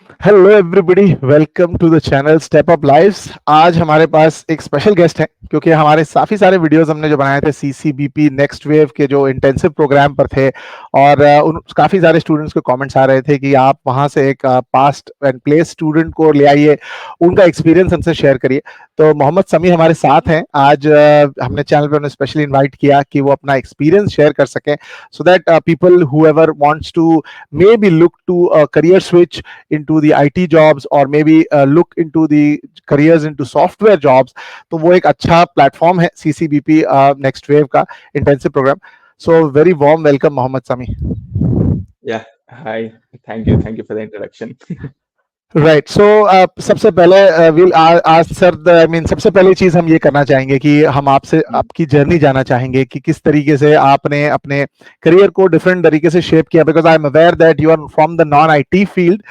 Hello everybody, welcome to the channel Step Up Lives. आज हमारे पास एक स्पेशल गेस्ट है, क्योंकि हमारे काफ़ी सारे वीडियोस हमने जो बनाए थे सीसीबीपी नेक्स्ट वेव के जो इंटेंसिव प्रोग्राम पर थे, और उन काफ़ी सारे स्टूडेंट्स के कमेंट्स आ रहे थे कि आप वहां से एक पास्ट एंड प्लेस स्टूडेंट को ले आइए, उनका एक्सपीरियंस हमसे शेयर करिए। तो मोहम्मद समी हमारे साथ हैं आज। हमने चैनल पर उन्हें स्पेशली इन्वाइट किया कि वो अपना एक्सपीरियंस शेयर कर सकें, so that people whoever wants to may be look to career switch into the IT jobs, or maybe look into the careers into software jobs, तो वो एक अच्छा प्लेटफॉर्म है CCBP नेक्स्ट वेव का intensive program. So very warm welcome Mohammed Sami. Yeah, hi. Thank you for the introduction. Right, so सबसे पहले will आज sir, I mean सबसे पहली चीज हम ये करना चाहेंगे कि हम आपसे Mm, आपकी जर्नी जानना चाहेंगे कि किस तरीके से आपने अपने करियर को डिफरेंट तरीके से शेप किया, because I am aware that you are from the non IT field,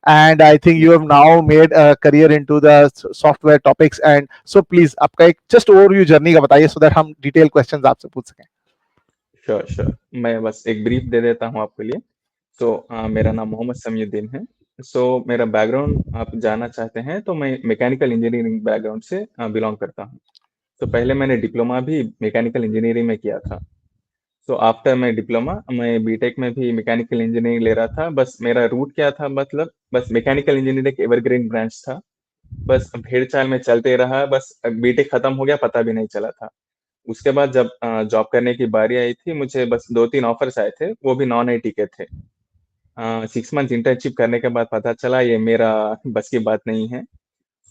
and I think yeah, you have now made career into the software topics. And so please आपका एक just overview journey का बताइए, so that हम detail questions आपसे पूछ सकें। Sure. मैं बस एक ब्रीफ दे देता हूँ आपके लिए। मेरा नाम मोहम्मद समीउद्दीन है। मेरा बैकग्राउंड आप जानना चाहते हैं तो मैं मैकेनिकल इंजीनियरिंग बैकग्राउंड से बिलोंग करता हूँ। पहले मैंने डिप्लोमा भी मैकेनिकल इंजीनियरिंग में किया था। आफ्टर माय डिप्लोमा मैं बीटेक में भी मैकेनिकल इंजीनियरिंग ले रहा था। बस मेरा रूट क्या था, मतलब बस मैकेनिकल इंजीनियरिंग एक एवरग्रीन ब्रांच था। बस भेड़ चाल में चलते रहा, बस बीटेक खत्म हो गया, पता भी नहीं चला था। उसके बाद जब जॉब करने की बारी आई थी, मुझे बस 2-3 ऑफर्स आए थे, वो भी नॉन आईटी के थे। 6 मंथ इंटर्नशिप करने के बाद पता चला ये मेरा बस की बात नहीं है।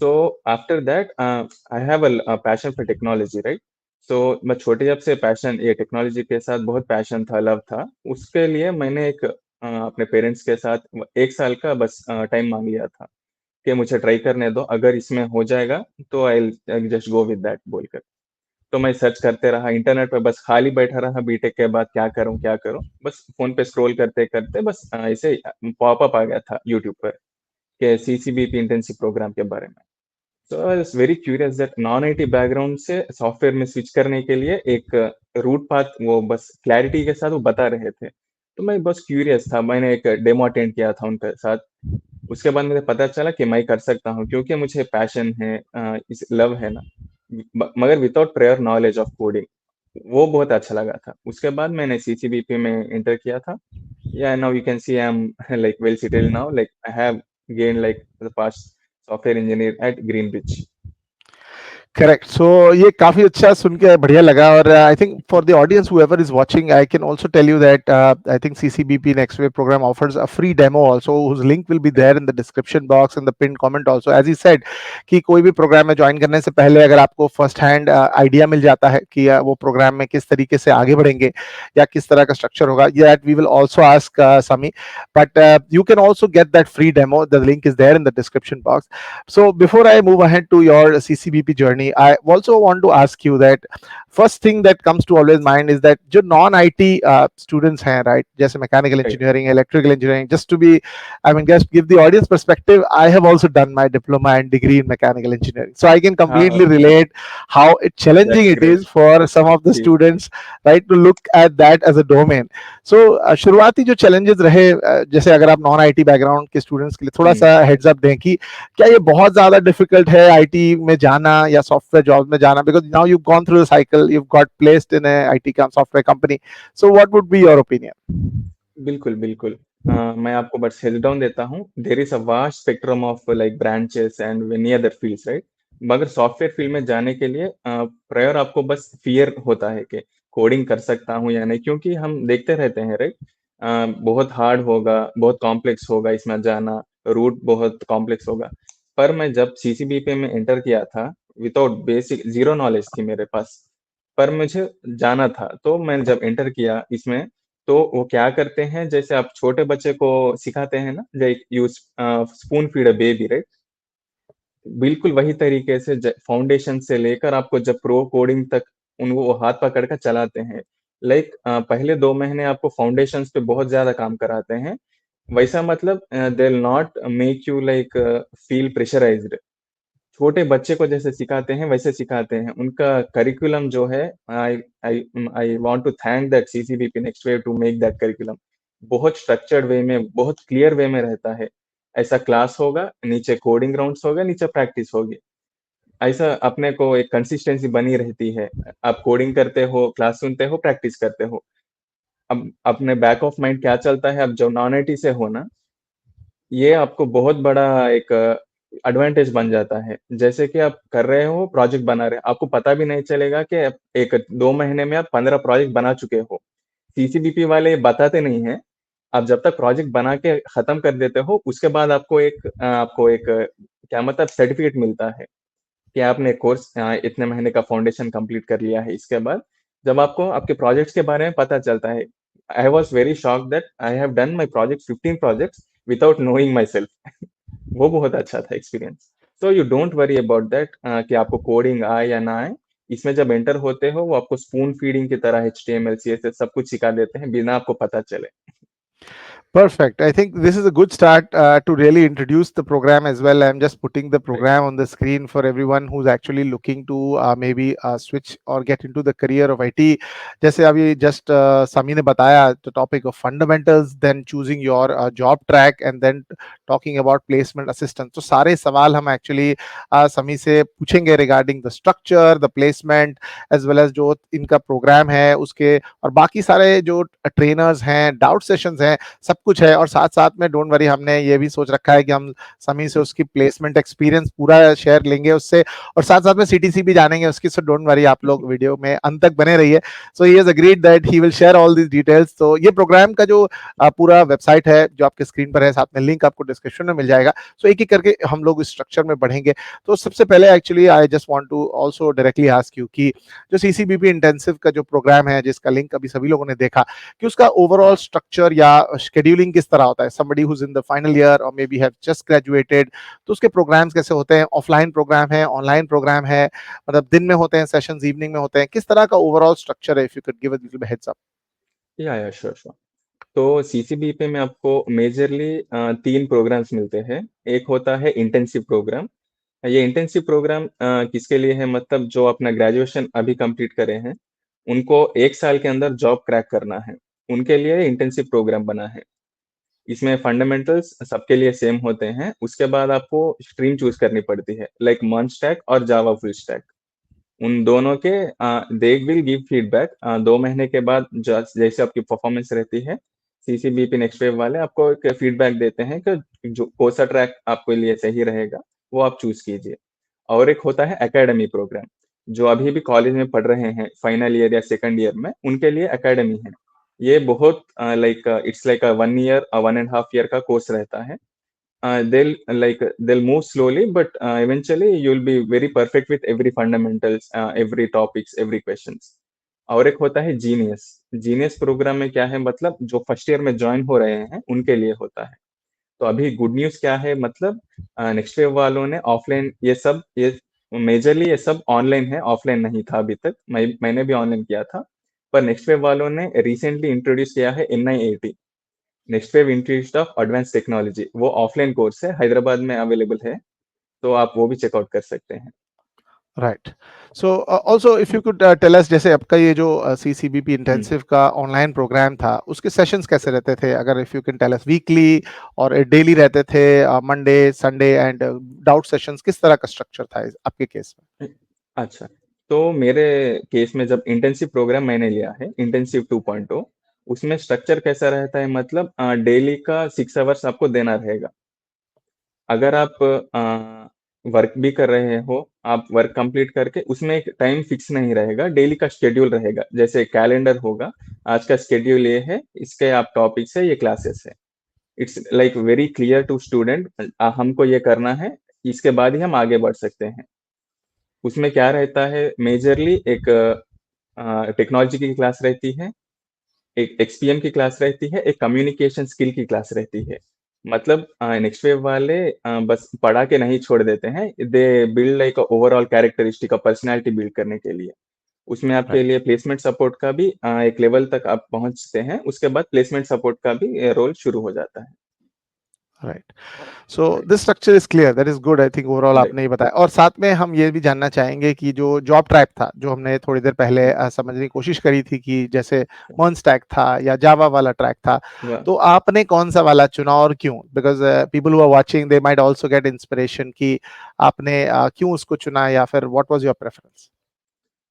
So after that I have a passion for technology, right? मैं छोटे जब से पैशन, ये टेक्नोलॉजी के साथ बहुत पैशन था, लव था। उसके लिए मैंने अपने पेरेंट्स के साथ 1 साल का बस टाइम माँग लिया था कि मुझे ट्राई करने दो, अगर इसमें हो जाएगा तो I will just go with that बोलकर। तो मैं सर्च करते रहा इंटरनेट पे, बस खाली बैठा रहा बीटेक के बाद, क्या करूँ क्या करूँ? बस फ़ोन पे स्क्रॉल करते-करते बस ऐसे ही पॉपअप आ गया था यूट्यूब पर कि सीसीबीपी इंटर्नशिप प्रोग्राम के बारे में। आई was very curious that non IT background से सॉफ्टवेयर में स्विच करने के लिए एक रूट पाथ वो बस क्लैरिटी के साथ वो बता रहे थे। तो मैं बस क्यूरियस था, मैंने एक डेमो अटेंड किया था उनके साथ। उसके बाद मुझे पता चला कि मैं कर सकता हूँ, क्योंकि मुझे पैशन है, इस लव है ना, मगर without prior knowledge of coding, वो बहुत अच्छा लगा था। उसके बाद मैंने सीसीबीपी में एंटर किया था। या now you can see I am like well settled now, like I have gain like the past software engineer at Greenwich. Correct, so ये काफी अच्छा सुन के बढ़िया लगा। और I think for the audience whoever is watching, I can also tell you that I think CCBP next wave program offers a free demo also, whose link will be there in the description box and the pinned comment also. As he said कि कोई भी programme में join करने से पहले अगर आपको first hand idea मिल जाता है कि वो प्रोग्राम में किस तरीके से आगे बढ़ेंगे या किस तरह का स्ट्रक्चर होगा, that we will also ask some, but you can also get that free demo. The link is there in the description box. So before I move ahead to your CCBP journey, I also want to ask you that first thing that comes to always mind is that जो non IT students हैं, right, जैसे mechanical right, engineering, electrical engineering, just to be, I mean, just give the audience perspective, I have also done my diploma and degree in mechanical engineering, so I can हाँ, completely relate how challenging that's it great. is for some of the जी, students, right, to look at that as a domain. So शुरुआती जो challenges रहे, जैसे अगर आप non IT background के students के लिए थोड़ा हुँ। सा हेड्स अप दें कि क्या ये बहुत ज्यादा डिफिकल्ट है आईटी में जाना या सॉफ्टवेयर जॉब में जाना, because now you gone through the cycle, you got placed in IT का software company, so what would be your opinion? बिल्कुल। मैं आपको बस हेड्स डाउन देता हूँ। There is a vast spectrum of like branches and many other fields, right? मगर software field में जाने के लिए प्रायर आपको बस फ़ियर होता है कि कोडिंग कर सकता हूँ या नहीं, क्योंकि हम देखते रहते हैं, राइट? बहुत हार्ड होगा, बहुत कॉम्प्लेक्स होगा इसमें जाना, रूट बहुत कॉम्प्लेक्स होगा। पर मैं जब सीसीबीपी में एंटर किया था, विथआउट बेसिक ज़ीरो नॉलेज थी मेरे पास, पर मुझे जाना था। तो मैंने जब एंटर किया इसमें, तो वो क्या करते हैं, जैसे आप छोटे बच्चे को सिखाते हैं ना, like spoon feed a baby, right? बिल्कुल वही तरीके से फाउंडेशन से लेकर आपको जब प्रो कोडिंग तक उनको वो हाथ पकड़ कर चलाते हैं। लाइक पहले 2 महीने आपको फाउंडेशंस पे बहुत ज्यादा काम कराते हैं। वैसा मतलब they will not make you like feel pressurised. छोटे बच्चे को जैसे सिखाते हैं वैसे सिखाते हैं। उनका करिकुलम जो है, I I I want to thank that CCBP next wave to make that curriculum. बहुत स्ट्रक्चर्ड वे में, बहुत क्लियर वे में रहता है। ऐसा क्लास होगा, नीचे कोडिंग राउंड्स होगा, नीचे प्रैक्टिस होगी। ऐसा अपने को एक कंसिस्टेंसी बनी रहती है। आप कोडिंग करते हो, क्लास सुनते हो, प्रैक्टिस करते हो। अब अपने बैक ऑफ माइंड क्या चलता है, अब जो नॉन आईटी से हो ना, ये आपको बहुत बड़ा एक एडवांटेज बन जाता है। जैसे कि आप कर रहे हो, प्रोजेक्ट बना रहे हो, आपको पता भी नहीं चलेगा कि आप एक 2 महीने में आप 15 प्रोजेक्ट बना चुके हो। सीसीबीपी वाले बताते नहीं हैं। आप जब तक प्रोजेक्ट बना के खत्म कर देते हो, उसके बाद आपको एक क्या मतलब सर्टिफिकेट मिलता है कि आपने कोर्स इतने महीने का फाउंडेशन कंप्लीट कर लिया है। इसके बाद जब आपको आपके प्रोजेक्ट्स के बारे में पता चलता है, आई was very shocked that I have done my project 15 projects without knowing my self. वो बहुत अच्छा था experience. So you don't worry about that कि आपको कोडिंग आए या ना आए। इसमें जब एंटर होते हो, वो आपको स्पून फीडिंग की तरह एचटीएमएल, सीएसएस सब कुछ सिखा देते हैं बिना आपको पता चले। Perfect. I think this is a good start to really introduce the program as well. I'm just putting the right. program on the screen for everyone who's actually looking to maybe switch or get into the career of IT. जैसे अभी just समी ने बताया the topic of fundamentals, then choosing your job track, and then talking about placement assistance. तो सारे सवाल हम actually समी से पूछेंगे regarding the structure, the placement, as well as जो इनका program है उसके और बाकी सारे जो trainers हैं, doubt sessions हैं, सब कुछ है। और साथ साथ में डोंट वरी, हमने ये भी सोच रखा है कि हम समी से उसकी प्लेसमेंट एक्सपीरियंस पूरा शेयर लेंगे उससे, और साथ साथ में सीटीसी भी जानेंगे उसकी। सो डोंट वरी, आप लोग वीडियो में अंत तक बने रहिए। So he has agreed that he will share all this details. तो ये प्रोग्राम का जो पूरा वेबसाइट है जो आपके स्क्रीन पर है, साथ में लिंक आपको डिस्क्रिप्शन में मिल जाएगा। सो एक एक करके हम लोग इस स्ट्रक्चर में बढ़ेंगे। तो सबसे पहले actually I just want to also directly ask you कि जो सीसीबीपी इंटेंसिव का जो प्रोग्राम है, जिसका लिंक अभी सभी लोगों ने देखा, कि उसका ओवरऑल स्ट्रक्चर या शेड्यूलिंग किस तरह होता है। Somebody who's in the final year और maybe have just graduated, तो उसके प्रोग्राम्स कैसे होते हैं? ऑफलाइन प्रोग्राम है, ऑनलाइन प्रोग्राम है, मतलब दिन में होते हैं सेशंस, इवनिंग में होते हैं, किस तरह का ओवरऑल स्ट्रक्चर है? If you could give a little heads up. या श्योर श्योर। तो सीसीबीपी में आपको मेजरली 3 प्रोग्राम्स मिलते हैं। एक होता है इंटेंसिव प्रोग्राम। ये इंटेंसिव प्रोग्राम किसके लिए है, मतलब जो अपना ग्रेजुएशन अभी कंप्लीट करे हैं, उनको 1 साल के अंदर जॉब क्रैक करना है, उनके लिए इंटेंसिव प्रोग्राम बना है। इसमें फंडामेंटल्स सबके लिए सेम होते हैं। उसके बाद आपको स्ट्रीम चूज़ करनी पड़ती है, लाइक MERN स्टैक और जावा फुल स्टैक। उन दोनों के दे विल गिव फीडबैक 2 महीने के बाद, जैसे आपकी परफॉर्मेंस रहती है। सीसीबीपी नेक्स्ट वेव वाले आपको एक फीडबैक देते हैं कि जो कौन-सा ट्रैक आपके लिए सही रहेगा, वो आप चूज़ कीजिए। और एक होता है एकेडमी प्रोग्राम, जो अभी भी कॉलेज में पढ़ रहे हैं, फाइनल ईयर या सेकंड ईयर में, उनके लिए एकेडमी है। ये बहुत it's like a 1 year 1 and half year का कोर्स रहता है। They'll move slowly, but eventually you'll be very perfect with every fundamentals, every topics, every questions. और एक होता है जीनियस। जीनियस प्रोग्राम में क्या है, मतलब जो फर्स्ट ईयर में ज्वाइन हो रहे हैं उनके लिए होता है। तो अभी गुड न्यूज़ क्या है, मतलब नेक्स्ट वेव वालों ने ऑफलाइन ये मेजरली ये सब ऑनलाइन है, ऑफलाइन नहीं था अभी तक। मैंने भी ऑनलाइन किया था। पर नेक्स्ट वेव वालों ने रिसेंटली इंट्रोड्यूस किया है NIAT, next wave institute of advance technology. वो ऑफलाइन कोर्स है, हैदराबाद में अवेलेबल है, तो आप वो भी चेकआउट कर सकते हैं। Right. So also if you could tell us, जैसे आपका ये जो सीसीबीपी हुँ। इंटेंसिव का ऑनलाइन प्रोग्राम था, उसके सेशंस कैसे रहते थे? अगर if you can tell us, weekly और डेली रहते थे, Monday Sunday, and doubt sessions, किस तरह का स्ट्रक्चर था आपके केस में? अच्छा, तो मेरे केस में जब इंटेंसिव प्रोग्राम मैंने लिया है, इंटेंसिव 2.0, उसमें स्ट्रक्चर कैसा रहता है, मतलब डेली का 6 आवर्स आपको देना रहेगा। अगर आप वर्क भी कर रहे हो, आप वर्क कंप्लीट करके उसमें एक टाइम फिक्स नहीं रहेगा, डेली का शेड्यूल रहेगा। जैसे कैलेंडर होगा, आज का शेड्यूल ये है, इसके आप टॉपिक्स है, ये क्लासेस है। It's like very clear to student, हमको ये करना है, इसके बाद ही हम आगे बढ़ सकते हैं। उसमें क्या रहता है, मेजरली एक टेक्नोलॉजी की क्लास रहती है, एक एक्सपीएम की क्लास रहती है, एक कम्युनिकेशन स्किल की क्लास रहती है। मतलब नेक्स्ट वेव वाले बस पढ़ा के नहीं छोड़ देते हैं, they build like overall characteristic of personality build करने के लिए। उसमें आपके लिए प्लेसमेंट सपोर्ट का भी एक लेवल तक आप पहुँचते हैं, उसके बाद प्लेसमेंट सपोर्ट का भी रोल शुरू हो जाता है। Right. So this structure is clear, that is good. I think overall right. आपने ये बताया, और साथ में हम ये भी जानना चाहेंगे कि जो जॉब ट्रैक था, जो हमने थोड़ी देर पहले समझने की कोशिश करी थी कि जैसे मर्न स्टैक था या जावा वाला ट्रैक था, वाह! तो आपने कौन सा वाला चुना और क्यों? Because people who are watching they might also get inspiration कि आपने क्यों उसको चुना, या फिर what was your preference?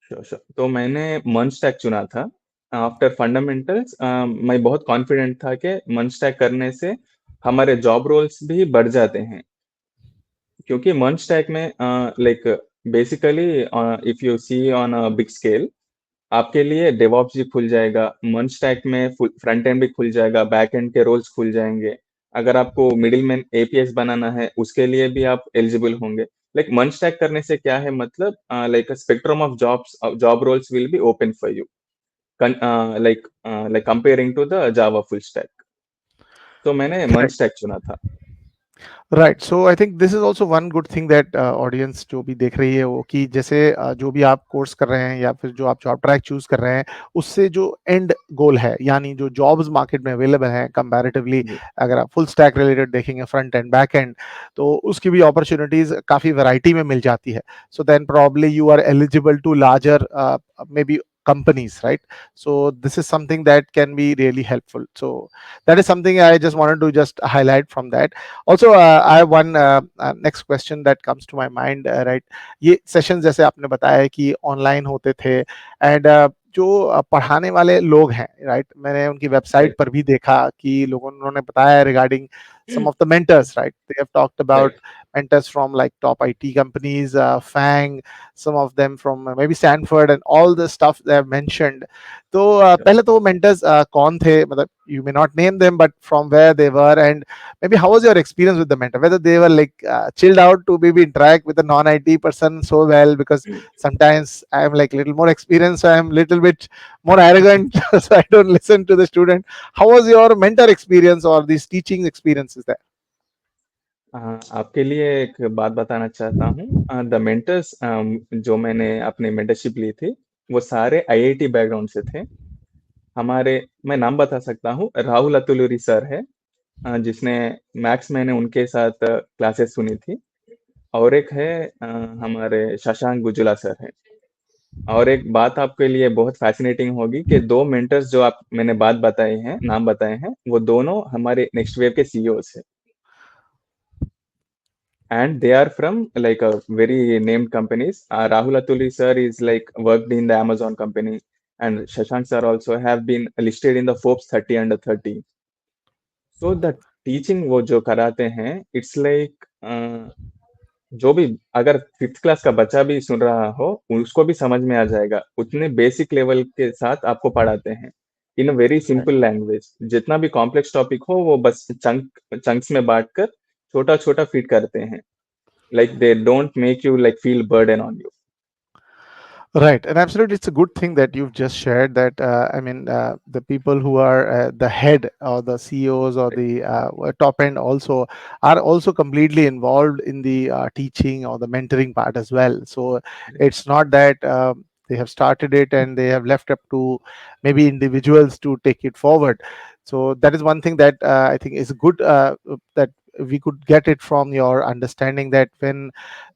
Sure, sure. तो मैंने मंच स्टैक चुना था। आफ्टर फंडामेंटल्स मैं बहुत कॉन्फिडेंट था कि मंच स्टैक करने से हमारे जॉब रोल्स भी बढ़ जाते हैं। क्योंकि मंच स्टैक में like basically if you see on a big scale, आपके लिए डेवऑप्स भी खुल जाएगा, मंच स्टैक में फुल फ्रंट एंड भी खुल जाएगा, बैक एंड के रोल्स खुल जाएँगे। अगर आपको मिडलमैन एपीआईज़ बनाना है, उसके लिए भी आप एलिजिबल होंगे। लाइक मंच स्टैक करने से क्या है मतलब like a spectrum of job roles will be open for you like comparing to the Java full stack. तो मैंने मंच स्टैक चुना था। Right. So I think this is also one good thing that audience जो भी देख रही है वो, कि जैसे जो भी आप कोर्स कर रहे हैं या फिर जो आप जॉब ट्रैक चूज कर रहे हैं, उससे जो एंड गोल है, यानी जो जॉब्स मार्केट में अवेलेबल हैं कंपैरेटिवली, जी, अगर आप फुल स्टैक रिलेटेड देखेंगे, फ्रंट एंड बैक एंड, तो उसकी भी अपॉर्चुनिटीज काफी वैरायटी में मिल जाती है। So then probably you are eligible to larger maybe companies, right? So this is something that can be really helpful. So that is something I just wanted to just highlight from that. Also I have one next question that comes to my mind, right? ये session जैसे आपने बताया कि online होते थे, and जो पढ़ाने वाले लोग हैं, राइट, मैंने उनकी वेबसाइट राइट, पर भी देखा कि लोगों उन्होंने बताया regarding some of the mentors, right? They have talked about right, mentors from like top IT companies, Fang, some of them from maybe Stanford, and all the stuff they have mentioned. तो पहले तो वो mentors कौन थे, मतलब you may not name them, but from where they were, and maybe how was your experience with the mentor, whether they were like chilled out to maybe interact with a non-IT person so well, because sometimes I am like little more experienced, so I am little bit more arrogant, so I don't listen to the student. How was your mentor experience or these teaching experiences there? आपके लिए एक बात बताना चाहता हूँ। The mentors जो मैंने अपनी मेंटरशिप ली थी, वो सारे आईआईटी बैकग्राउंड से थे। हमारे मैं नाम बता सकता हूँ, राहुल अतुलुरी सर है, जिसने मैथ्स मैंने उनके साथ क्लासेस सुनी थी। और एक है हमारे शशांक गुजुला सर हैं। और एक बात आपके लिए बहुत फ़ैसिनेटिंग होगी कि 2 मेंटर्स जो आप मैंने बात बताए हैं, नाम बताए हैं, वो दोनों हमारे नेक्स्ट वेव के सीईओज़ हैं। And they are from like a very named companies. Rahul Atuli sir is like worked in the Amazon company, and Shashank sir also have been listed in the Forbes 30 under 30. So the teaching वो जो कराते हैं, it's like जो भी अगर 5th class का बच्चा भी सुन रहा हो, उसको भी समझ में आ जाएगा। उतने बेसिक लेवल के साथ आपको पढ़ाते हैं, in a very Right. Simple language. जितना भी कॉम्प्लेक्स टॉपिक हो, वो बस चंक्स में बाँट कर छोटा-छोटा फिट करते हैं। Like they don't make you like feel burden on you. Right, and absolutely, it's a good thing that you've just shared that. I mean, the people who are the head or the CEOs or Right, the top end also are also completely involved in the teaching or the mentoring part as well. So right, it's not that they have started it and they have left up to maybe individuals to take it forward. So that is one thing that I think is good, that we could get it from your understanding, that when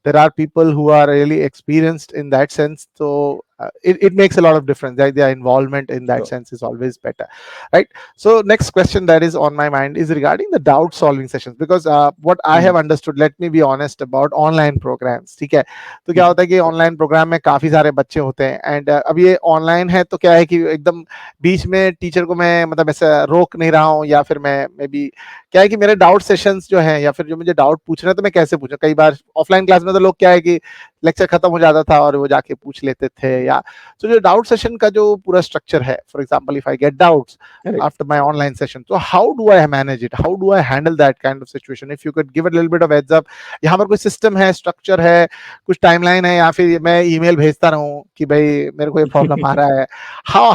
there are people who are really experienced in that sense, so it makes a lot of difference, like their involvement in that sure. sense is always better, right? So next question that is on my mind is regarding the doubt solving sessions, because what I have hmm, understood, let me be honest, about online programs, ठीक है, तो क्या हुँ, होता है कि online programme में काफी सारे बच्चे होते हैं, एंड अब ये ऑनलाइन है तो क्या है कि एकदम बीच में टीचर को मैं मतलब ऐसा रोक नहीं रहा हूँ, या फिर मैं मे बी क्या है कि मेरे डाउट सेशंस जो हैं, या फिर जो मुझे डाउट पूछना है तो मैं कैसे पूछूं, कई बार ऑफलाइन क्लास में तो लोग क्या है कि लेक्चर खत्म हो जाता था और वो जाके पूछ लेते थे, या तो जो डाउट सेशन का जो पूरा स्ट्रक्चर है, for example if I get doubts correct. after my online session, so how do I manage it, how do I handle that kind of situation? If you could give a little bit of heads up, यहाँ पर कोई system है, structure है, कुछ timeline है, या फिर मैं ईमेल भेजता रहूं कि भाई मेरे को ये प्रॉब्लम आ रहा है,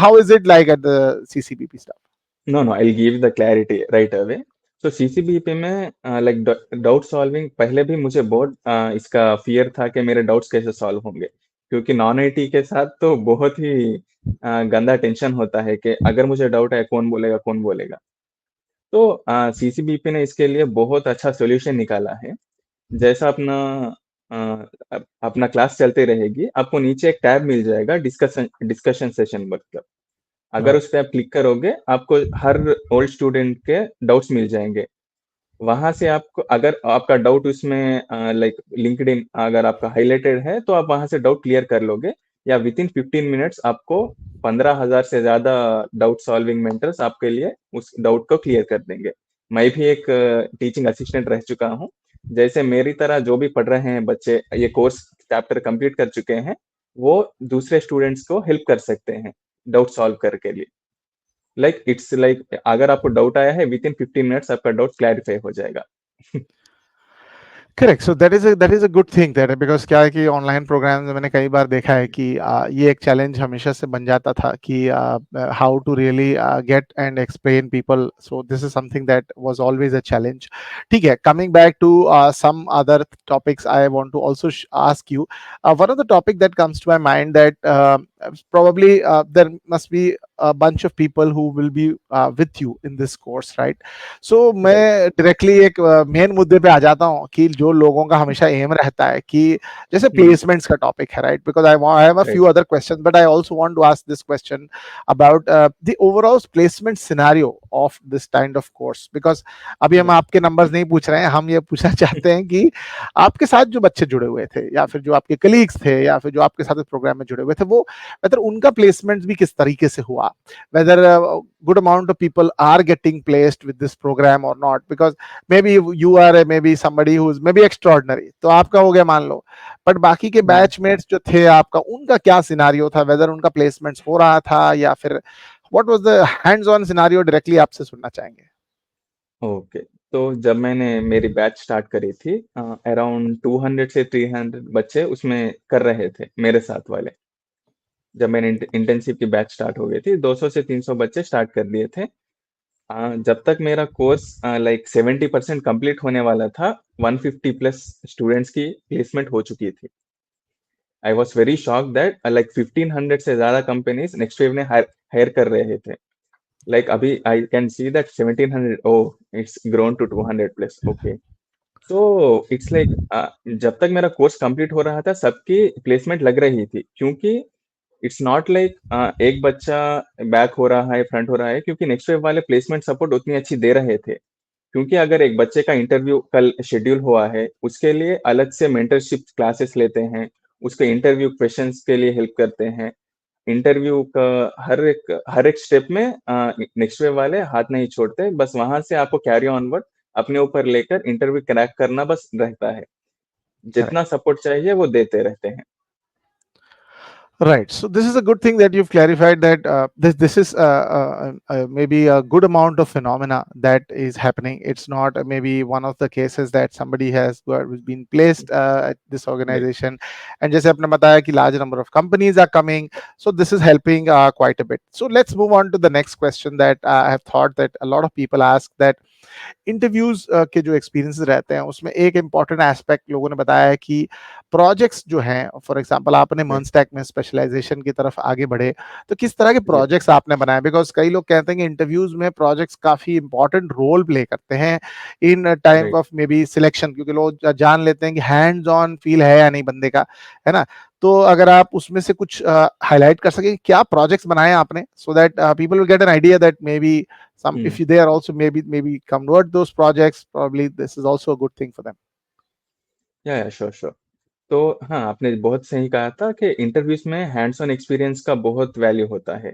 how is it like at the CCBP stuff? No, no, I will give the clarity right away. So CCBP में लाइक डाउट सॉल्विंग पहले भी मुझे बहुत इसका फ़ियर था कि मेरे डाउट्स कैसे सॉल्व होंगे। क्योंकि नॉन आईटी के साथ तो बहुत ही गंदा टेंशन होता है कि अगर मुझे डाउट है, कौन बोलेगा, कौन बोलेगा? तो सीसीबीपी ने इसके लिए बहुत अच्छा सॉल्यूशन निकाला है। जैसा अपना क्लास चलते रहेगी, आपको नीचे एक टैब मिल जाएगा डिस्कशन डिस्कशन सेशन मतलब। अगर राइट। उस पे आप क्लिक करोगे, आपको हर ओल्ड स्टूडेंट के डाउट्स मिल जाएँगे। वहाँ से आपको अगर आपका डाउट उसमें लाइक लिंक्डइन अगर आपका हाइलाइटेड है, तो आप वहाँ से डाउट क्लियर कर लोगे या विथिन 15 मिनट्स आपको 15,000 से ज़्यादा डाउट सॉल्विंग मेंटर्स आपके लिए उस डाउट को क्लियर कर देंगे। मैं भी एक टीचिंग असिस्टेंट रह चुका हूँ। जैसे मेरी तरह जो भी पढ़ रहे हैं बच्चे, ये कोर्स चैप्टर कंप्लीट कर चुके हैं, वो दूसरे स्टूडेंट्स को हेल्प कर सकते हैं, डाउट सॉल्व करके लिए। लाइक इट्स लाइक अगर आपको डाउट आया है विथिन 15 मिनट्स आपका डाउट क्लैरिफाई हो जाएगा। Correct. So that is a good thing that because क्या है कि ऑनलाइन प्रोग्राम में मैंने कई बार देखा है कि ये एक चैलेंज हमेशा से बन जाता था कि how to really get and explain people, so this is something that was always a challenge. ठीक है, coming back to some other topics I want to also ask you, one of the topic that comes to my mind that probably there must be a bunch of people who will be with you in this course, right? So right, मैं directly एक main मुद्दे पे आ जाता हूँ कि जो लोगों का हमेशा एम रहता है कि जैसे हुँ, प्लेसमेंट्स का टॉपिक है, right? Because I have a right, few other question but I also want to ask this question about the overall placement scenario of this kind of course, because अभी हम right, आपके numbers नहीं पूछ रहे हैं, हम ये पूछना चाहते हैं कि आपके साथ जो बच्चे जुड़े हुए थे या फिर जो आपके कलीग्स थे या फिर जो आपके साथ इस प्रोग्राम में जुड़े हुए थे, वो मतलब उनका प्लेसमेंट भी किस तरीके से हुआ, whether a good amount of people are getting placed with this program or not, because maybe you are maybe somebody who's maybe extraordinary, तो आपका हो गया मान लो, बट बाकी के हुँ, बैचमेट्स जो थे आपका, उनका क्या सिनारियो था, वेदर उनका प्लेसमेंट्स हो रहा था या फिर what was the hands on scenario, directly आपसे सुनना चाहेंगे। ओके। तो जब मैंने मेरी बैच स्टार्ट करी थी अराउंड 200 से 300 बच्चे उसमें कर रहे थे, मेरे साथ वाले। जब मैंने इंटेंसिव की बैच स्टार्ट हो गई थी, 200 से 300 बच्चे स्टार्ट कर दिए थे। जब तक मेरा कोर्स लाइक 70% कंप्लीट होने वाला था, 150 प्लस स्टूडेंट्स की प्लेसमेंट हो चुकी थी। I was very shocked that like 1500 से ज़्यादा कंपनीज़ नेक्स्ट वेव ने हायर हायर कर रहे थे। लाइक अभी I can see that 1700 oh! It's grown to 200 plus okay. So it's like जब तक मेरा कोर्स कंप्लीट हो रहा था, सबकी प्लेसमेंट लग रही थी क्योंकि इट्स नॉट लाइक एक बच्चा बैक हो रहा है, फ्रंट हो रहा है क्योंकि नेक्स्ट वेव वाले प्लेसमेंट सपोर्ट उतनी अच्छी दे रहे थे। क्योंकि अगर एक बच्चे का इंटरव्यू कल शेड्यूल हुआ है, उसके लिए अलग से मेंटरशिप क्लासेस लेते हैं, उसके इंटरव्यू क्वेश्चंस के लिए हेल्प करते हैं। इंटरव्यू का हर एक स्टेप में नेक्स्ट वेव वाले हाथ नहीं छोड़ते, बस वहाँ से आपको कैरी ऑनवर्ड अपने ऊपर लेकर इंटरव्यू क्रैक करना बस रहता है। जितना करेक्ट। सपोर्ट चाहिए वो देते रहते हैं। Right. So this is a good thing that you've clarified that this is maybe a good amount of phenomena that is happening. It's not maybe one of the cases that somebody has been placed at this right, organization, and जैसे आपने बताया कि large number of companies are coming, so this is helping quite a bit. So let's move on to the next question that I have thought that a lot of people ask that interviews के जो experiences रहते हैं उसमें एक important aspect लोगों ने बताया है कि प्रोजेक्ट्स जो हैं, फॉर एग्जांपल आपने राइट, मर्नस्टैक में स्पेशलाइजेशन की तरफ आगे बढ़े, तो किस तरह के जी, प्रोजेक्ट्स आपने बनाए, बिकॉज कई लोग कहते हैं कि इंटरव्यूज में प्रोजेक्ट्स काफी इंपॉर्टेंट रोल प्ले करते हैं in time right. Of may be selection, क्योंकि लोग जान लेते हैं कि हैंड्स ऑन फील है या नहीं बंदे का, है ना? तो अगर आप उसमें से कुछ हाईलाइट कर सके, क्या प्रोजेक्ट्स बनाए आपने, सो that people will get an idea that may be some, if hmm. they are also maybe convert those projects, probably this is also a good thing for them. या श्योर, श्योर। तो हाँ, आपने बहुत सही कहा था कि इंटरव्यूज़ में हैंड्स ऑन एक्सपीरियंस का बहुत वैल्यू होता है।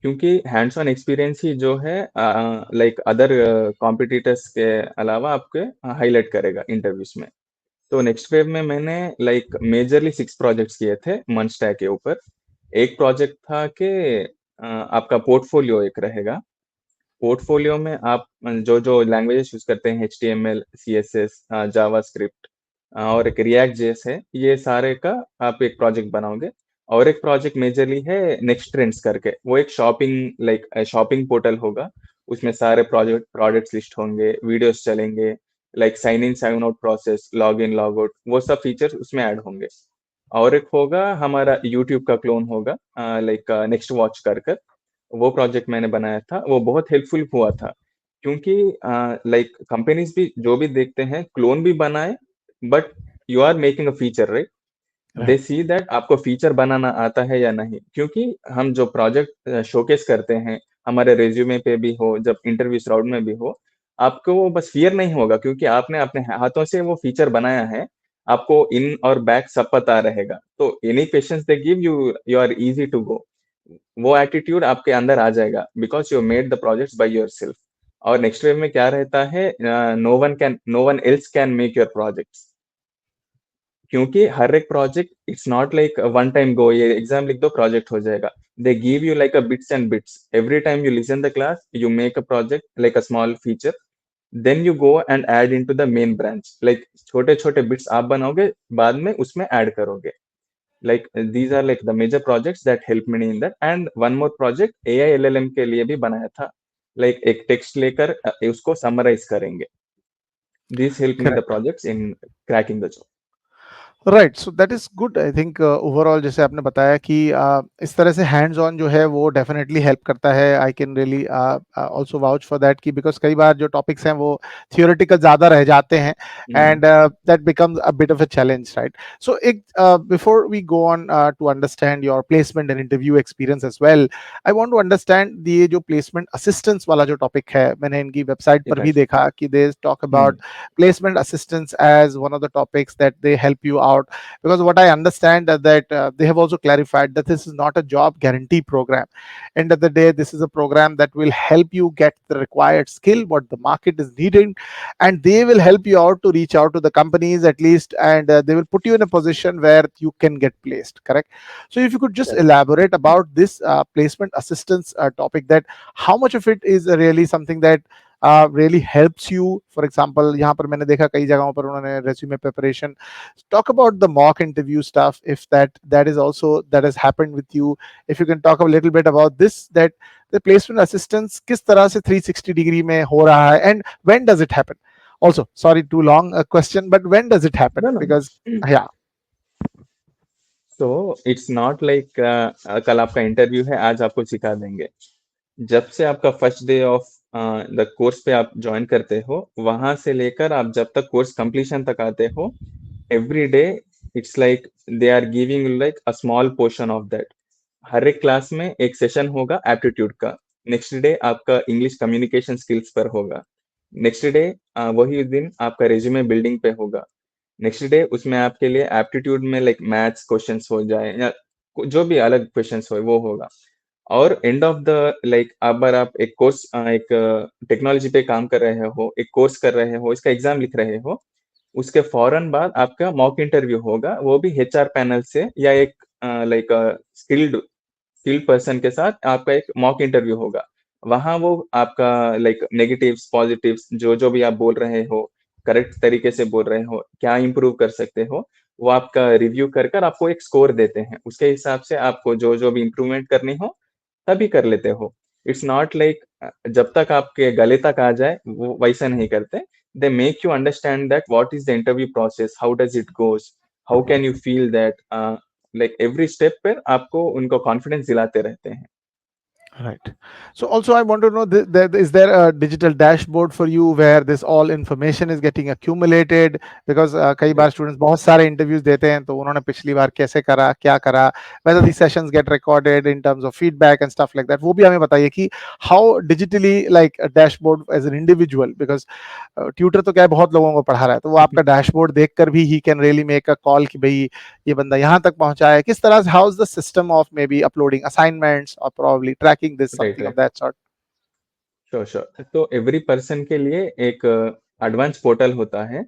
क्योंकि हैंड्स ऑन एक्सपीरियंस ही जो है लाइक अदर कॉम्पिटिटर्स के अलावा आपके हाइलाइट करेगा इंटरव्यूज़ में। तो नेक्स्ट वेव में मैंने लाइक मेजरली 6 प्रोजेक्ट्स किए थे मंच के ऊपर। एक प्रोजेक्ट था कि आपका पोर्टफोलियो एक रहेगा। पोर्टफोलियो में आप जो लैंग्वेजेस यूज़ करते हैं एचटीएमएल, सीएसएस जावास्क्रिप्ट और एक रिएक्ट जेएस है, ये सारे का आप एक प्रोजेक्ट बनाओगे। और एक प्रोजेक्ट मेजरली है नेक्स्ट ट्रेंड्स करके, वो एक शॉपिंग लाइक शॉपिंग पोर्टल होगा। उसमें सारे प्रोडक्ट्स लिस्ट होंगे, वीडियोज़ चलेंगे, like sign in, sign out process, log in, log out, वो सब फीचर्स उसमें ऐड होंगे। और एक होगा हमारा यूट्यूब का क्लोन होगा लाइक नेक्स्ट वॉच कर कर। वो प्रोजेक्ट मैंने बनाया था, वो बहुत हेल्पफुल हुआ था। क्योंकि लाइक कंपनीज भी जो भी देखते हैं क्लोन भी बनाए, but you are making a feature, right? They right. See that आपको फीचर बनाना आता है या नहीं, क्योंकि हम जो प्रोजेक्ट शोकेस करते हैं, हमारे रिज्यूमे पे भी हो, जब इंटरव्यू राउंड में भी हो, आपको वो बस फियर नहीं होगा, क्योंकि आपने अपने हाथों से वो फीचर बनाया है। आपको इन और बैक सब पता रहेगा, तो any questions they give you, you are easy to go. वो एटीट्यूड आपके अंदर आ जाएगा, because you made the projects by yourself. और नेक्स्ट वेव में क्या रहता है, no one else can make your projects, क्योंकि हर एक project it's not like one time go, ये एग्जाम लिख दो प्रोजेक्ट हो जाएगा। They give you like a bits and bits, every time you listen the class, you make a project like a small feature, then you go and add into the main branch, like छोटे छोटे bits आप बनाओगे, बाद में उसमें add करोगे। Like these are like the major projects that help me in that. And one more project AI LLM के लिए भी बनाया था, लाइक एक टेक्स्ट लेकर उसको समराइज करेंगे। This help me the correct. Projects in cracking the job. Right, so that is good. I think overall जैसे आपने बताया कि इस तरह से हैंड्स ऑन जो है वो डेफिनेटली हेल्प करता है। I can really also vouch for that कि बिकॉज कई बार जो टॉपिक्स हैं वो थियोरेटिकल ज़्यादा रह जाते हैं and that becomes a bit of a challenge, right? So एक before we go on to understand your placement and interview experience as well, I want to understand ये जो प्लेसमेंट असिस्टेंस वाला जो टॉपिक है, मैंने इनकी वेबसाइट पर भी राइट। देखा कि they talk about placement assistance as one of the topics that they help you out, because what I understand that they have also clarified that this is not a job guarantee program. End of the day, this is a program that will help you get the required skill what the market is needing, and they will help you out to reach out to the companies at least, and they will put you in a position where you can get placed, correct? So if you could just Correct. elaborate about this placement assistance topic, that how much of it is really something that really helps you? For example, यहाँ पर मैंने देखा कई जगहों पर उन्होंने resume preparation, talk about the mock interview stuff, if that is also that has happened with you. If you can talk a little bit about this, that the placement assistance किस तरह से 360 degree में हो रहा है, and when does it happen? Also, sorry, too long a question, but when does it happen? No, no. Because yeah. So it's not like कल आपका interview है, आज आपको सिखा देंगे। जब से आपका first day of the course पे आप ज्वाइन करते हो, वहां से लेकर आप जब तक कोर्स कंप्लीशन तक आते हो, every day it's like they are giving like a small portion of that. हर एक क्लास में एक सेशन होगा एप्टीट्यूड का, नेक्स्ट डे आपका इंग्लिश कम्युनिकेशन स्किल्स पर होगा, नेक्स्ट डे वही दिन आपका रिज्यूमे बिल्डिंग पे होगा, नेक्स्ट डे उसमें आपके लिए एप्टीट्यूड में लाइक मैथ्स क्वेश्चंस हो जाए या जो भी अलग क्वेश्चंस हो वो होगा। और एंड ऑफ द लाइक अगर आप एक कोर्स एक टेक्नोलॉजी पे काम कर रहे हो, एक कोर्स कर रहे हो, इसका एग्जाम लिख रहे हो, उसके फौरन बाद आपका मॉक इंटरव्यू होगा, वो भी एचआर पैनल से या एक लाइक स्किल्ड स्किल्ड पर्सन के साथ आपका एक मॉक इंटरव्यू होगा। वहां वो आपका लाइक नेगेटिव्स पॉजिटिव्स जो जो भी आप बोल रहे हो, करेक्ट तरीके से बोल रहे हो, क्या इंप्रूव कर सकते हो, वो आपका रिव्यू कर कर आपको एक स्कोर देते हैं। उसके हिसाब से आपको जो जो भी इंप्रूवमेंट करनी हो तभी कर लेते हो। इट्स नॉट लाइक जब तक आपके गले तक आ जाए वो वैसा नहीं करते। They make you understand that what is the interview process, how does it goes, how can you feel that, like every step पर आपको उनको कॉन्फिडेंस दिलाते रहते हैं। Right. So also I want to know, is there a digital dashboard for you where this all information is getting accumulated? Because कई बार right. students बहुत सारे interviews देते हैं, तो उन्होंने पिछली बार कैसे करा, क्या करा, whether these sessions get recorded in terms of feedback and stuff like that, वो भी हमें बताइए कि how digitally, like a dashboard as an individual, because tutor तो क्या है बहुत लोगों को पढ़ा रहा है, तो वो आपका डैशबोर्ड देखकर भी he can really make a call कि भाई ये बंदा यहाँ तक पहुंचा है। किस तरह से, how is the system of maybe uploading assignments और probably tracking this, right. Something of right. That sort? Sure sure. तो एवरी पर्सन के लिए एक एडवांस पोर्टल होता है।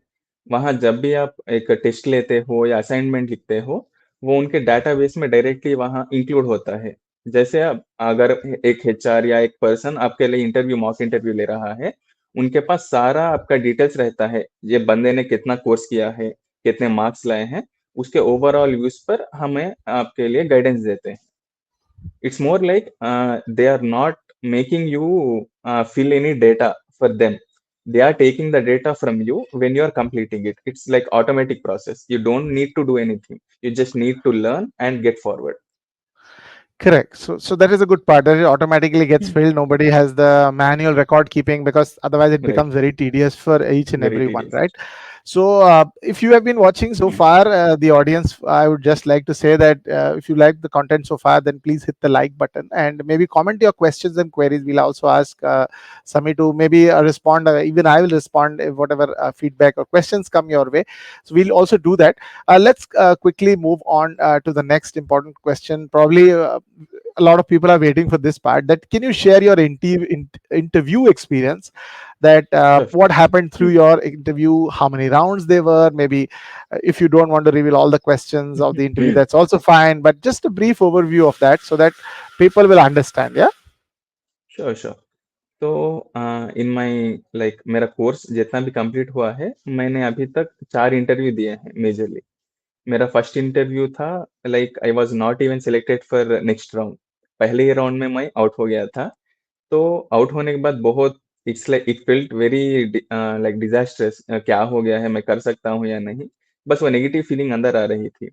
वहाँ जब भी आप एक टेस्ट लेते हो या असाइनमेंट लिखते हो, वो उनके डेटाबेस में डायरेक्टली वहाँ इंक्लूड होता है। जैसे आप अगर एक एचआर या एक पर्सन आपके लिए इंटरव्यू मॉक इंटरव्यू ले रहा है, उनके पास सारा आपका डिटेल्स रहता है। ये बंदे ने कितना कोर्स किया है, कितने मार्क्स लाए हैं, उसके ओवरऑल व्यूज पर हमें आपके लिए गाइडेंस देते हैं। It's more like they are not making you fill any data for them. They are taking the data from you when you are completing it. It's like automatic process. You don't need to do anything. You just need to learn and get forward. Correct. So that is a good part. That it automatically gets filled. Nobody has the manual record keeping because otherwise it Right. becomes very tedious for each and Very every one, tedious. right? So if you have been watching so far, the audience, I would just like to say that if you like the content so far, then please hit the like button and maybe comment your questions and queries. We'll also ask Sami to maybe respond. Even I will respond if whatever feedback or questions come your way. So we'll also do that. Let's quickly move on to the next important question. Probably a lot of people are waiting for this part. That can you share your interview experience? That Sure, what sure. happened through your interview? How many rounds they were? Maybe if you don't want to reveal all the questions of the interview, that's also fine. But just a brief overview of that so that people will understand. Yeah. Sure sure. तो in my like मेरा course जितना भी complete हुआ है, मैंने अभी तक 4 interview दिए हैं मेजरली। मेरा फर्स्ट इंटरव्यू था, like I was not even selected for next round. पहले ही राउंड में मैं आउट हो गया था। तो आउट होने के बाद बहुत it's like it felt very like disastrous, क्या हो गया है, मैं कर सकता हूँ या नहीं, बस वो नेगेटिव फीलिंग अंदर आ रही थी।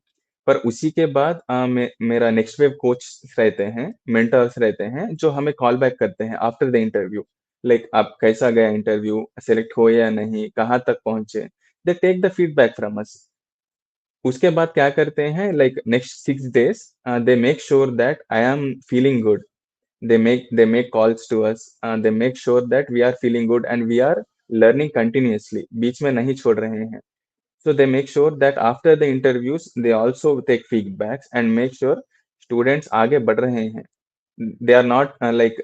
पर उसी के बाद मेरा नेक्स्ट वेव कोच रहते हैं, मेंटर्स रहते हैं जो हमें कॉल बैक करते हैं आफ्टर द इंटरव्यू। लाइक आप कैसा गया इंटरव्यू, सेलेक्ट हो या नहीं, कहाँ तक पहुंचे, they take the feedback from us. उसके बाद क्या करते हैं, like next 6 days they make sure that I am feeling good. they make calls to us, they make sure that we are feeling good and we are learning continuously, बीच में नहीं छोड़ रहे हैं। So they make sure that after the interviews they also take feedbacks and make sure students आगे बढ़ रहे हैं। they are not like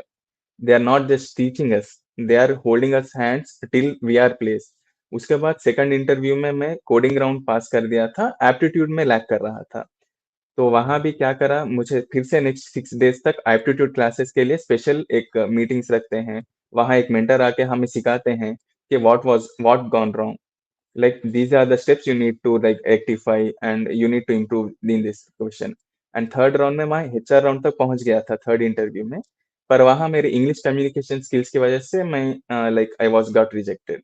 they are not just teaching us, they are holding us hands till we are placed। उसके बाद second interview में मैं coding round पास कर दिया था, एप्टीट्यूड में लैग कर रहा था। तो वहाँ भी क्या करा, मुझे फिर से नेक्स्ट 6 days तक एप्टीट्यूड क्लासेस के लिए स्पेशल एक मीटिंग्स रखते हैं। वहाँ एक मेंटर आके हमें सिखाते हैं कि what gone wrong, like these are the steps you need to like rectify and you need to improve in this question। And third round में मैं एचआर राउंड तक पहुंच गया था थर्ड इंटरव्यू में। पर वहाँ मेरे इंग्लिश कम्युनिकेशन स्किल्स की वजह से मैं like I was got rejected.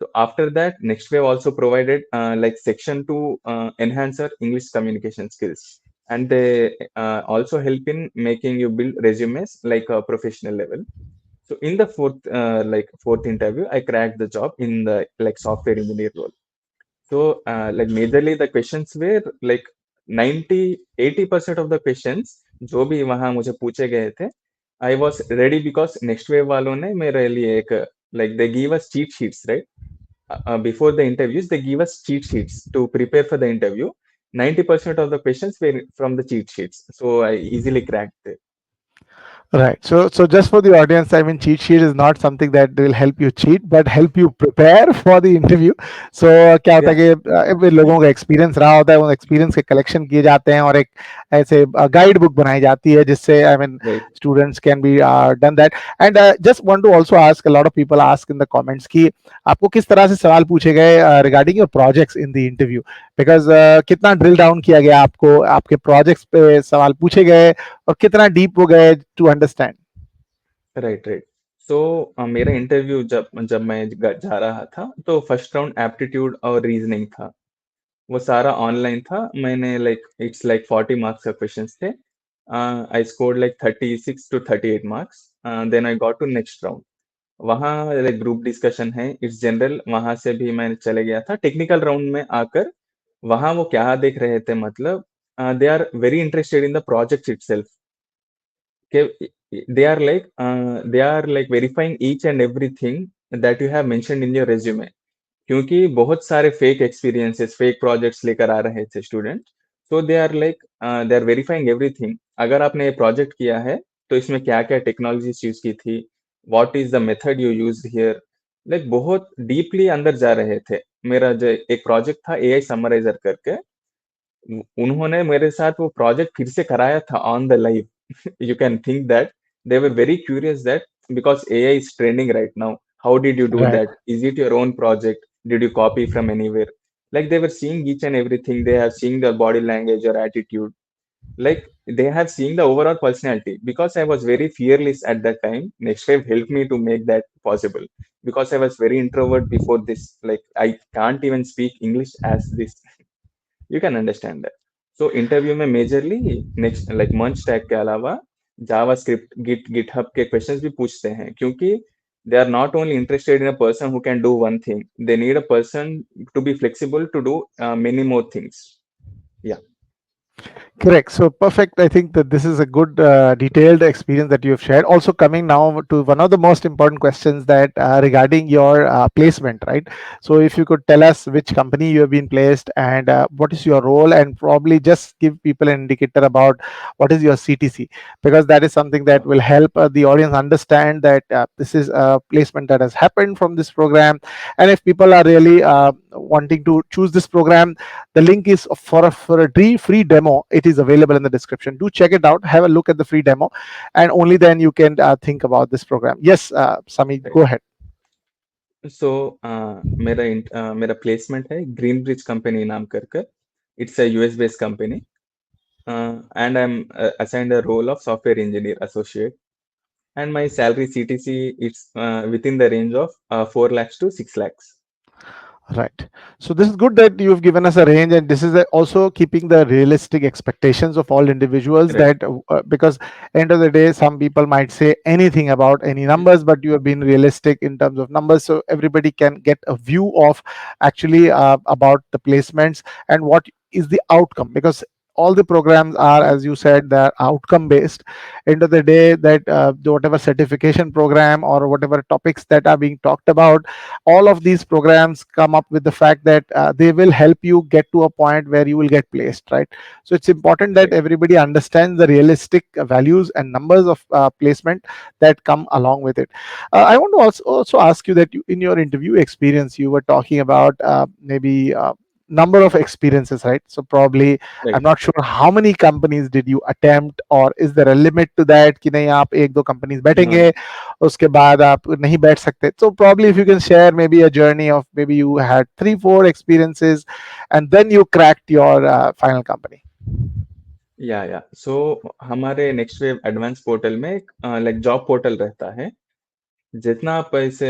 So after that, Nextwave also provided like section to enhance our English communication skills, and they also help in making you build resumes like a professional level. So in the fourth interview, I cracked the job in the like software engineer role। So like majorly the questions were like 90-80% of the questions जो भी वहाँ मुझे पूछे गए थे, I was ready because Nextwave वालों ने मेरे लिए एक like they give us cheat sheets, right? Before the interviews, they give us cheat sheets to prepare for the interview। 90% of the questions were from the cheat sheets, so I easily cracked it। Right. So just for the audience, I mean, cheat sheet is not something that will help you cheat, but help you prepare for the interview. So क्या होता है Yeah, कि लोगों का experience रहा होता है, उन एक्सपीरियंस के कलेक्शन किए जाते हैं और एक ऐसे गाइड बुक बनाई जाती है जिससे I mean right, students can be done that. And just want to also ask, a lot of people ask in the comments कि आपको किस तरह से सवाल पूछे गए regarding your projects in the interview, because कितना ड्रिल डाउन किया गया आपको, आपके प्रोजेक्ट्स पे सवाल पूछे गए और कितना डीप हो गए to understand. right, right। So मेरा इंटरव्यू जब जब मैं जा रहा था, तो फर्स्ट राउंड एप्टीट्यूड और रीजनिंग था। वो सारा ऑनलाइन था। मैंने लाइक इट्स लाइक 40 मार्क्स का क्वेश्चंस थे। I scored like 36 to 38 marks. Then I got to next round. वहाँ लाइक ग्रुप डिस्कशन है, इट्स जनरल, वहां से भी मैं चले गया था। टेक्निकल राउंड में आकर वहाँ वो क्या देख रहे थे, मतलब they are very interested in the project itself. They are like verifying each and everything that you have mentioned in your resume. क्योंकि बहुत सारे फेक एक्सपीरियंसेस, फेक प्रोजेक्ट्स लेकर आ रहे थे स्टूडेंट। तो दे आर वेरीफाइंग एवरीथिंग। अगर आपने ये प्रोजेक्ट किया है तो इसमें क्या क्या टेक्नोलॉजीज यूज की थी, what is the method you use here, like बहुत डीपली अंदर जा रहे थे। मेरा जो एक प्रोजेक्ट था एआई समराइजर करके, उन्होंने मेरे साथ वो प्रोजेक्ट फिर से कराया था on the live. you can think that they were very curious that because AI is trending right now, how did you do Right. that? Is it your own project? Did you copy from anywhere? Like they were seeing each and everything. They have seen the body language or attitude. Like they have seen the overall personality. Because I was very fearless at that time, Nextwave helped me to make that possible. Because I was very introvert before this. Like I can't even speak English as this. You can understand that. So interview में majorly next like मंच tag के अलावा JavaScript GitHub के questions भी पूछते हैं, क्योंकि they are not only interested in a person who can do one thing, they need a person to be flexible to do many more things. Yeah. Correct. So perfect. I think that this is a good detailed experience that you have shared. Also, coming now to one of the most important questions that regarding your placement, right? So, if you could tell us which company you have been placed and what is your role, and probably just give people an indicator about what is your CTC, because that is something that Sure. will help the audience understand that this is a placement that has happened from this program. And if people are really wanting to choose this program, the link is for a free demo. It is available in the description. Do check it out. Have a look at the free demo, and only then you can think about this program. Yes, Sami, Right. go ahead. So मेरा placement है green bridge company नाम कर it's a US based company, and I'm assigned a role of software engineer associate, and my salary CTC it's within the range of 4 lakhs to 6 lakhs. Right. So this is good that you've given us a range, and this is also keeping the realistic expectations of all individuals. Right. That because end of the day, some people might say anything about any numbers, but you have been realistic in terms of numbers, so everybody can get a view of actually about the placements and what is the outcome. Because all the programs are, as you said, they're outcome based. End of the day, that whatever certification program or whatever topics that are being talked about, all of these programs come up with the fact that they will help you get to a point where you will get placed, right? So it's important that Right. everybody understands the realistic values and numbers of placement that come along with it. I want to also ask you that in your interview experience you were talking about maybe number of experiences, right? So probably I'm Right. not sure how many companies did you attempt, or is there a limit to that कि नहीं आप एक दो companies No, बैठेंगे no. उसके बाद आप नहीं बैठ सकते. So probably if you can share maybe a journey of maybe you had 3 4 experiences and then you cracked your final company. या सो हमारे नेक्स्ट वेव एडवांस पोर्टल में एक लाइक जॉब पोर्टल रहता है. जितना आप ऐसे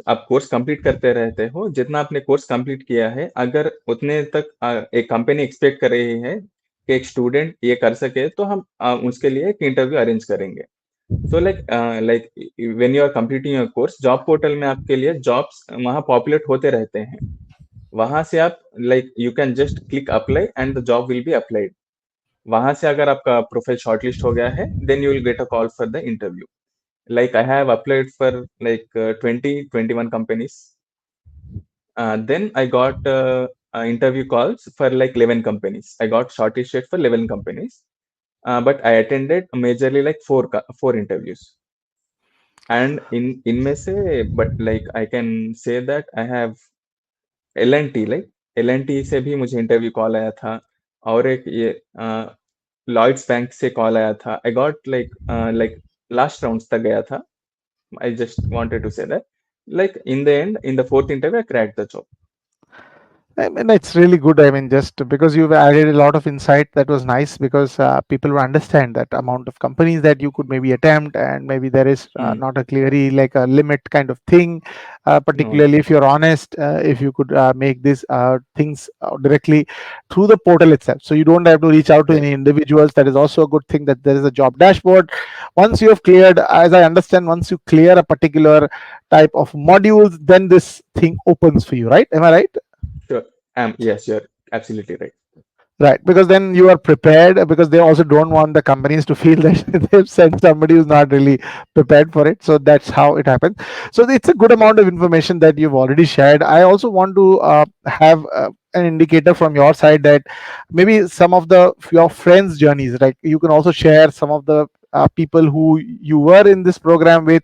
आप कोर्स कंप्लीट करते रहते हो, जितना आपने कोर्स कंप्लीट किया है, अगर उतने तक एक कंपनी एक्सपेक्ट कर रही है कि एक स्टूडेंट ये कर सके, तो हम उसके लिए एक इंटरव्यू अरेंज करेंगे. So like when you are completing your course, job portal में आपके लिए जॉब्स वहाँ पॉपुलेट होते रहते हैं. वहाँ से आप like you can just click apply and the job will be applied. वहाँ से अगर आपका प्रोफाइल शॉर्टलिस्ट हो गया है, then you will get a call for the interview. Like I have applied for like 20, 21 companies. Then I got interview calls for like 11 companies. I got shortlisted for 11 companies, but I attended majorly like four interviews. And in इनमें से, but like I can say that I have L&T, like L&T से भी मुझे interview call आया था, और एक ये लॉयड्स बैंक से कॉल आया था. I got like last rounds तक गया था. I just wanted to say that, like in the end, in the fourth interview, I cracked the job. I mean, it's really good. I mean, just because you've added a lot of insight, that was nice because people will understand that amount of companies that you could maybe attempt, and maybe there is Mm, not a clearly like a limit kind of thing. no, no. Particularly if you're honest, if you could make these things directly through the portal itself, so you don't have to reach out to Right. any individuals. That is also a good thing that there is a job dashboard. Once you have cleared, as I understand, once you clear a particular type of modules, then this thing opens for you, right? Am I right? Sure. Yes, you're absolutely right. Right, because then you are prepared, because they also don't want the companies to feel that they've sent somebody who's not really prepared for it. So that's how it happens. So it's a good Right. amount of information that you've already shared. I also want to have an indicator from your side that maybe some of the your friends' journeys, like you can also share some of the people who you were in this program with,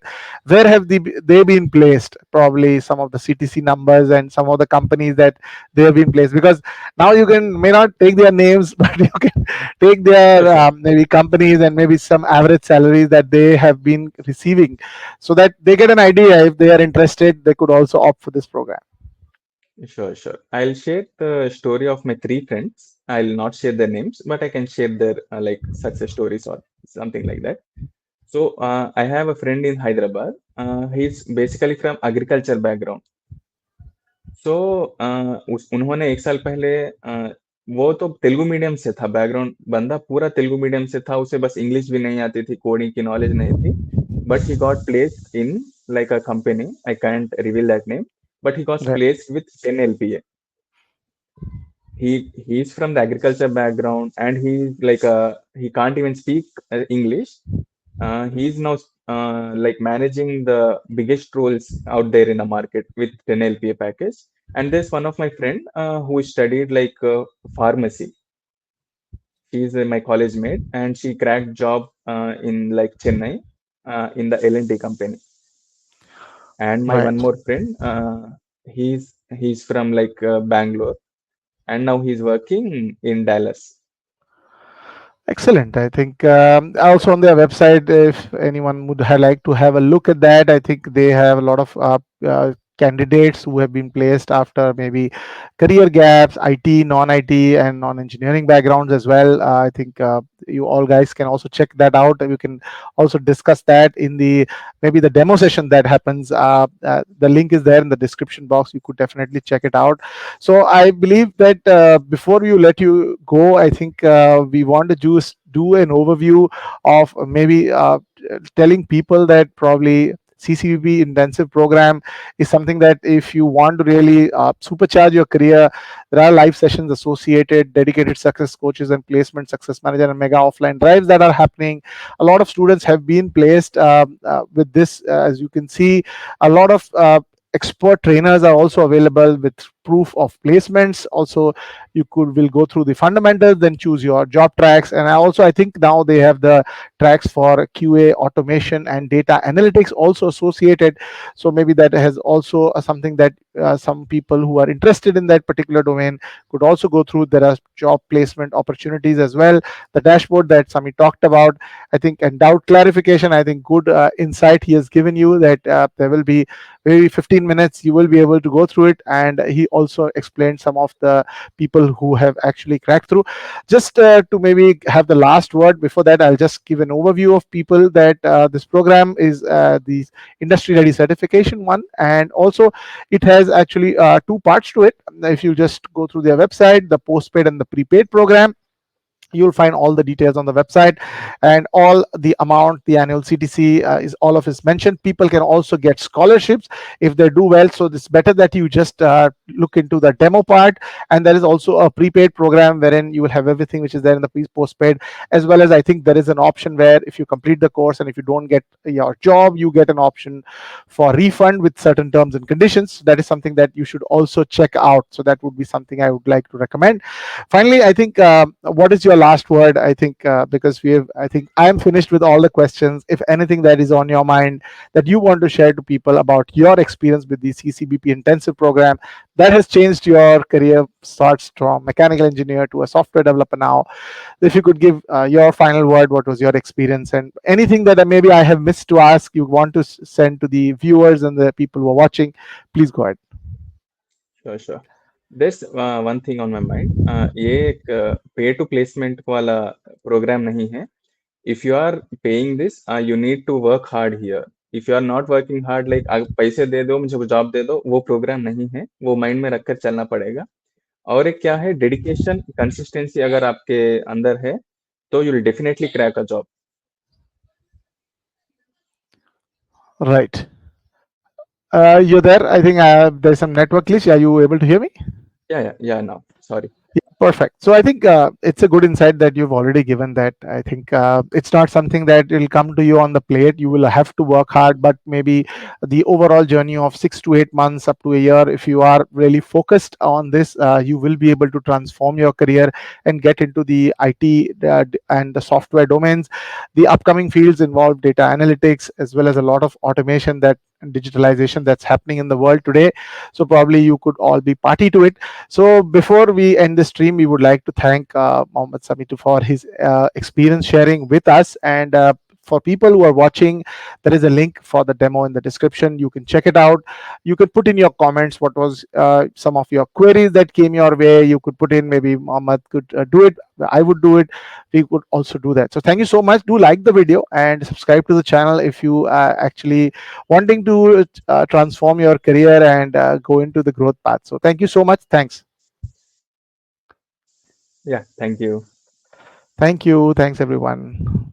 where have they been placed, probably some of the CTC numbers and some of the companies that they have been placed. Because now you can may not take their names but you can take Sure, their sure. maybe companies and maybe some average salaries that they have been receiving, so that they get an idea. If they are interested, they could also opt for this program. Sure, sure. I'll share the story of my three friends. I'll not share their names, but I can share their like success stories or something like that. So I have a friend in Hyderabad. He's basically from agriculture background. So उन्होंने एक साल पहले वो तो Telugu medium से था, background बंदा पूरा तेलुगु मीडियम से था, उसे बस इंग्लिश भी नहीं आती थी, कोडिंग की नॉलेज नहीं थी, but he got placed in like a company. I can't reveal that name, but he got Right. placed with 10 LPA. He's from the agriculture background, and he can't even speak English. He's now like managing the biggest roles out there in the market with 10 LPA package. And there's one of my friend who studied like pharmacy. She's my college mate, and she cracked job in like Chennai in the L&T company. And my one Right. more friend, he's from like Bangalore, and now he's working in Dallas. Excellent. I think also on their website, if anyone would like to have a look at that, I think they have a lot of candidates who have been placed after maybe career gaps, IT, non-IT, and non-engineering backgrounds as well. I think you all guys can also check that out. You can also discuss that in the maybe the demo session that happens. The link is there in the description box. You could definitely check it out. So I believe that before we let you go, I think we want to just do an overview of maybe telling people that probably CCVP intensive program is something that if you want to really supercharge your career, there are live sessions associated, dedicated success coaches and placement success manager and mega offline drives that are happening. A lot of students have been placed with this, as you can see. A lot of expert trainers are also available with proof of placements. Also, you could will go through the fundamentals, then choose your job tracks. And I think now they have the tracks for QA automation and data analytics also associated. So maybe that has also something that some people who are interested in that particular domain could also go through. There are job placement opportunities as well. The dashboard that Sami talked about, I think, and doubt clarification, I think good insight he has given you that there will be maybe 15 minutes you will be able to go through it. And he also explained some of the people who have actually cracked through. Just to maybe have the last word before that, I'll just give an overview of people that this program is the industry ready certification one, and also it has actually two parts to it. If you just go through their website, the postpaid and the prepaid program, you'll find all the details on the website, and all the amount, the annual CTC is all of is mentioned. People can also get scholarships if they do well, so it's better that you just look into the demo part. And there is also a prepaid program wherein you will have everything which is there in the postpaid, as well as I think there is an option where if you complete the course and if you don't get your job, you get an option for refund with certain terms and conditions. That is something that you should also check out. So that would be something I would like to recommend. Finally, I think what is your last word? I think because we have, I think I am finished with all the questions. If anything that is on your mind that you want to share to people about your experience with the CCBP intensive program that has changed your career, starts from mechanical engineer to a software developer now. If you could give your final word, what was your experience, and anything that maybe I have missed to ask, you want to send to the viewers and the people who are watching, please go ahead. Sure, sure. There's one thing on my mind. ये एक पे to placement वाला programme नहीं है. If you are paying this, you need to work hard here. If you are not working hard, like पैसे दे दो, मुझे job दे दो, वो प्रोग्राम नहीं है. वो माइंड में रखकर चलना पड़ेगा. और एक क्या है, डेडिकेशन, कंसिस्टेंसी अगर आपके अंदर है, तो you will definitely crack a job. Right. You're there. I think there's some network glitch. Are you able to hear me? Yeah, now. Sorry. Yeah, perfect. So I think it's a good insight that you've already given that. I think it's not something that will come to you on the plate. You will have to work hard, but maybe the overall journey of 6 to 8 months up to a year, if you are really focused on this, you will be able to transform your career and get into the IT and the software domains. The upcoming fields involve data analytics as well as a lot of automation that and digitalization that's happening in the world today. So probably you could all be party to it. So before we end the stream, we would like to thank Mohammed Samitu for his experience sharing with us. And for people who are watching, there is a link for the demo in the description. You can check it out. You could put in your comments what was some of your queries that came your way. You could put in, maybe Mohammed could do it, I would do it, we could also do that. So thank you so much. Do like the video and subscribe to the channel if you actually wanting to transform your career and go into the growth path. So thank you so much. Thanks. Yeah, thank you. Thank you. Thanks everyone.